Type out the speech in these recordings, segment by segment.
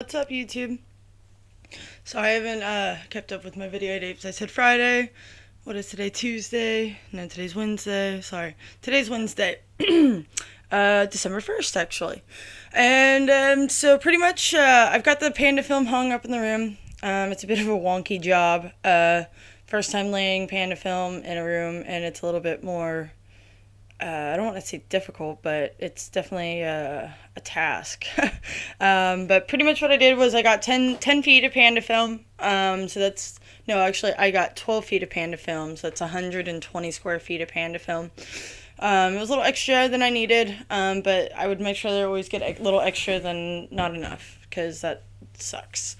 What's up, YouTube? So I haven't kept up with my video dates. I said Friday. What is today? Tuesday. No, today's Wednesday. Sorry. Today's Wednesday. December 1st, actually. And so pretty much I've got the panda film hung up in the room. It's a bit of a wonky job. First time laying panda film in a room, and it's a little bit more I don't want to say difficult, but it's definitely a task. But pretty much what I did was I got 10 feet of panda film. So that's, no, actually, I got 12 feet of panda film. So that's 120 square feet of panda film. It was a little extra than I needed, but I would make sure that I always get a little extra than not enough, because that sucks.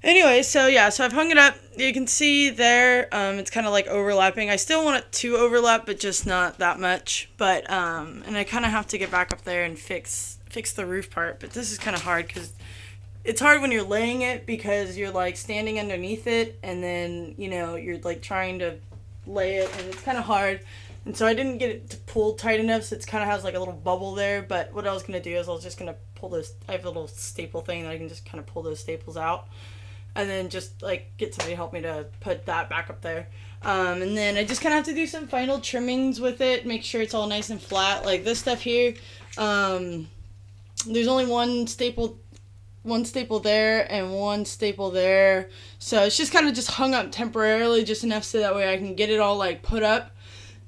Anyway, so yeah, so I've hung it up. You can see there, it's kind of like overlapping. I still want it to overlap, but just not that much. But, and I kind of have to get back up there and fix the roof part. But this is kind of hard because it's hard when you're laying it, because you're like standing underneath it, and then, you know, you're like trying to lay it, and it's kind of hard. And so I didn't get it to pull tight enough, so it kind of has like a little bubble there. But what I was going to do is I was just going to pull those, I have a little staple thing that I can just kind of pull those staples out. And then just, like, get somebody to help me to put that back up there. And then I just kind of have to do some final trimmings with it. Make sure it's all nice and flat. Like, this stuff here, there's only one staple there and one staple there. So it's just kind of just hung up temporarily, just enough so that way I can get it all, like, put up.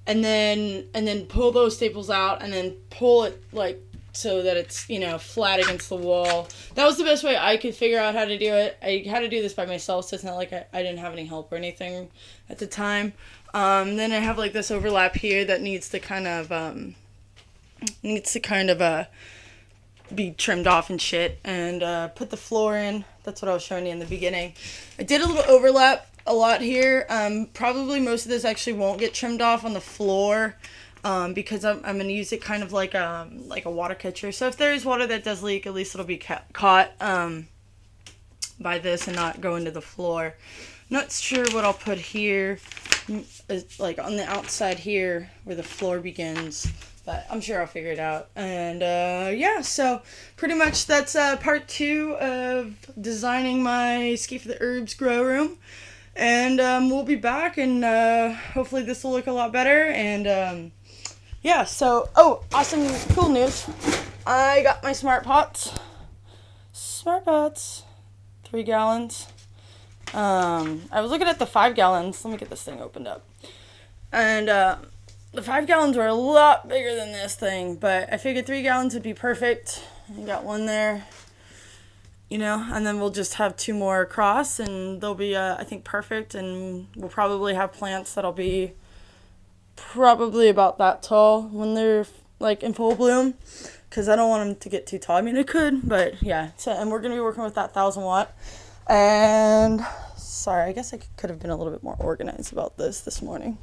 And then pull those staples out and then pull it, like, so that it's, you know, flat against the wall. That was the best way I could figure out how to do it. I had to do this by myself, so it's not like I didn't have any help or anything at the time. Then I have like this overlap here that needs to kind of be trimmed off and shit, and put the floor in. That's what I was showing you in the beginning. I did a little overlap a lot here. Probably most of this actually won't get trimmed off on the floor. Because I'm going to use it kind of like a water catcher. So if there is water that does leak, at least it'll be caught by this and not go into the floor. Not sure what I'll put here, like on the outside here where the floor begins, but I'm sure I'll figure it out. And yeah, so pretty much that's part 2 of designing my Ski for the Herbs grow room. And we'll be back, and hopefully this will look a lot better. And yeah, so, oh, awesome, cool news. I got my Smart Pots. 3 gallons. I was looking at the 5 gallons. Let me get this thing opened up. And the 5 gallons were a lot bigger than this thing, but I figured 3 gallons would be perfect. I got one there, you know, and then we'll just have 2 more across, and they'll be, I think, perfect. And we'll probably have plants that'll be probably about that tall when they're like in full bloom, because I don't want them to get too tall. I mean, it could, but yeah. So, and we're gonna be working with that 1,000-watt. And sorry, I guess I could have been a little bit more organized about this morning,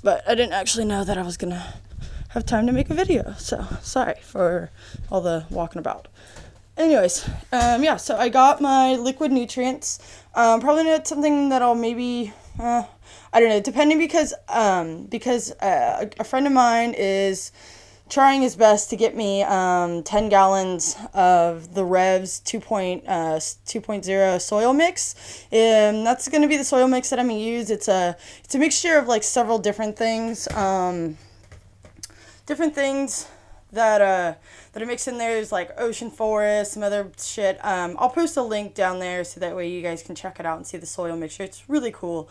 but I didn't actually know that I was gonna have time to make a video, so sorry for all the walking about. Anyways, yeah, so I got my liquid nutrients. Probably not something that I'll maybe, I don't know, depending, because a friend of mine is trying his best to get me 10 gallons of the Revs 2.0 soil mix. That's going to be the soil mix that I'm going to use. It's a mixture of like several different things. That I mix in there. Is like ocean forest, some other shit. I'll post a link down there so that way you guys can check it out and see the soil mixture. It's really cool.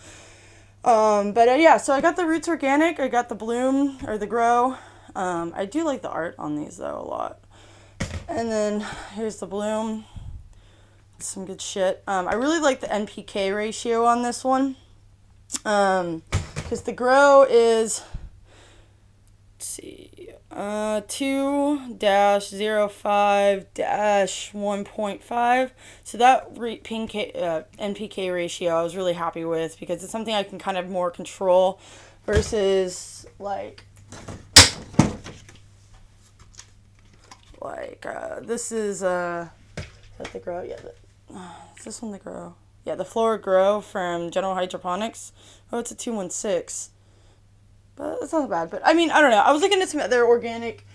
But yeah, so I got the Roots Organic, I got the Bloom, or the Grow. I do like the art on these though a lot. And then here's the Bloom. Some good shit. I really like the NPK ratio on this one. Because the Grow is, let's see, 2-05-1.5. So that NPK ratio I was really happy with, because it's something I can kind of more control versus like this is that the Grow? Yeah, is this one the Grow? Yeah, the Flora Grow from General Hydroponics. Oh, it's a 216. But it's not bad. But I mean, I don't know. I was looking at some other organic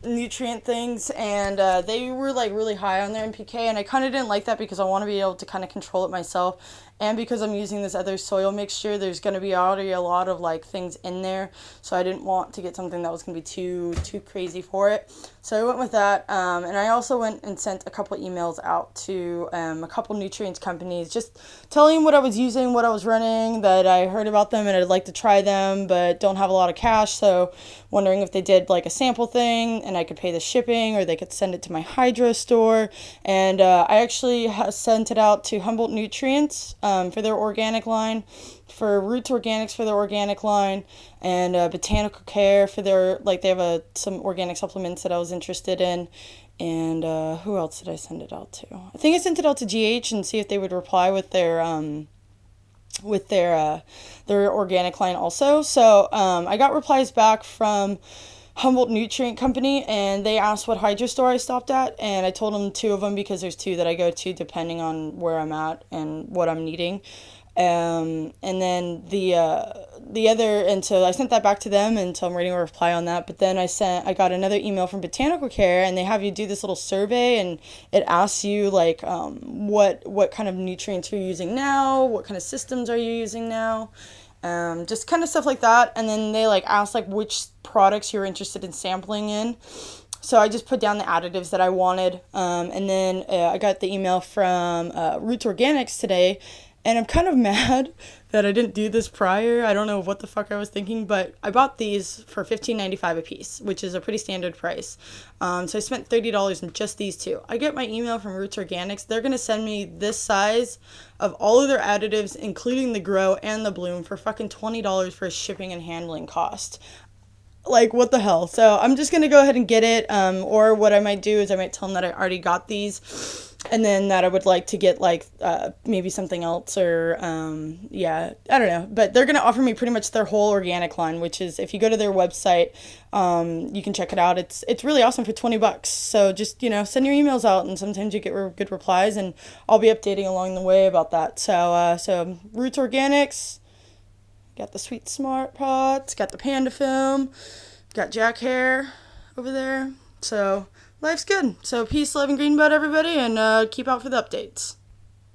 nutrient things, and they were like really high on their NPK, and I kind of didn't like that because I want to be able to kind of control it myself. And because I'm using this other soil mixture, there's going to be already a lot of like things in there, so I didn't want to get something that was going to be too crazy for it. So I went with that, and I also went and sent a couple emails out to a couple nutrients companies, just telling them what I was using, what I was running, that I heard about them and I'd like to try them, but don't have a lot of cash, so wondering if they did like a sample thing and I could pay the shipping, or they could send it to my hydro store. And I actually sent it out to Humboldt Nutrients for their organic line, for Roots Organics for their organic line, and Botanical Care for their, like, they have some organic supplements that I was interested in. And who else did I send it out to? I think I sent it out to GH and see if they would reply with their organic line also. So I got replies back from Humboldt Nutrient Company, and they asked what hydro store I stopped at, and I told them 2 of them because there's 2 that I go to depending on where I'm at and what I'm needing. And then the other, and so I sent that back to them, and so I'm waiting a reply on that. But then I got another email from Botanical Care, and they have you do this little survey, and it asks you like what kind of nutrients you're using now, what kind of systems are you using now, just kind of stuff like that. And then they like ask like which products you're interested in sampling in. So I just put down the additives that I wanted, and then I got the email from Roots Organics today. And I'm kind of mad that I didn't do this prior. I don't know what the fuck I was thinking, but I bought these for $15.95 a piece, which is a pretty standard price. So I spent $30 in just these 2. I get my email from Roots Organics. They're going to send me this size of all of their additives, including the grow and the bloom, for fucking $20 for shipping and handling cost. Like, what the hell? So I'm just going to go ahead and get it. Or what I might do is I might tell them that I already got these, and then that I would like to get like maybe something else, or yeah, I don't know. But they're going to offer me pretty much their whole organic line, which is, if you go to their website, you can check it out. It's really awesome for $20. So just, send your emails out, and sometimes you get good replies, and I'll be updating along the way about that. So Roots Organics. Got the Sweet Smart Pots, got the Panda Film, got Jack Hair over there. So life's good. So peace, love, and green bud, everybody, and keep out for the updates.